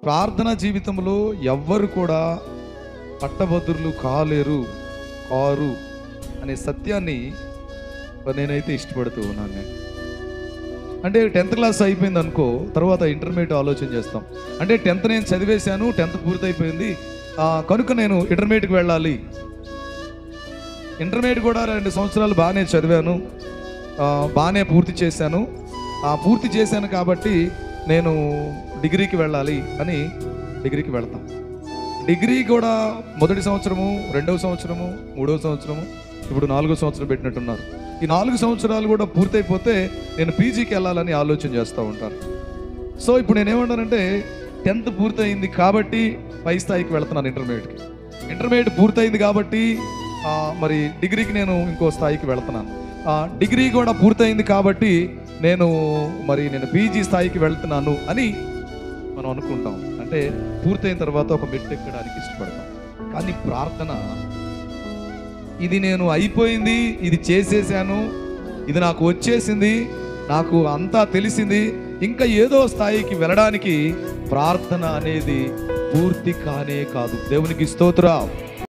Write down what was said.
ప్రార్థనా జీవితంలో ఎవ్వరు కూడా పట్టభద్రులు కారు అనే సత్యాన్ని నేనైతే ఇష్టపడుతూ ఉన్నాను. నేను అంటే 10th క్లాస్ అయిపోయింది అనుకో, తర్వాత ఇంటర్మీడియట్ ఆలోచన చేస్తాం. అంటే 10th నేను చదివేశాను, 10th పూర్తయిపోయింది, కనుక నేను ఇంటర్మీడియట్కి వెళ్ళాలి. ఇంటర్మీడియట్ కూడా 2 సంవత్సరాలు బాగానే చదివాను, బాగానే పూర్తి చేశాను. పూర్తి చేశాను కాబట్టి నేను డిగ్రీకి వెళ్ళాలి అని డిగ్రీకి వెళ్తాం. డిగ్రీ కూడా మొదటి సంవత్సరము, 2వ సంవత్సరము, 3వ సంవత్సరము, ఇప్పుడు 4వ సంవత్సరం పెట్టినట్టున్నారు. ఈ 4 సంవత్సరాలు కూడా పూర్తయిపోతే నేను పీజీకి వెళ్ళాలని ఆలోచన చేస్తూ ఉంటాను. సో ఇప్పుడు నేనేమంటానంటే 10th పూర్తయింది కాబట్టి పై స్థాయికి వెళ్తున్నాను. ఇంటర్మీడియట్ పూర్తయింది కాబట్టి మరి డిగ్రీకి నేను ఇంకో స్థాయికి వెళ్తున్నాను. డిగ్రీ కూడా పూర్తయింది కాబట్టి నేను పీజీ స్థాయికి వెళ్తున్నాను అని మనం అనుకుంటాం. అంటే పూర్తయిన తర్వాత ఒక మెట్టు ఎక్కడానికి ఇష్టపడతాం. కానీ ప్రార్థన, ఇది నేను అయిపోయింది, ఇది చేసేసాను, ఇది నాకు వచ్చేసింది, నాకు అంతా తెలిసింది, ఇంకా ఏదో స్థాయికి వెళ్ళడానికి ప్రార్థన అనేది పూర్తి కానే కాదు. దేవునికి స్తోత్రం.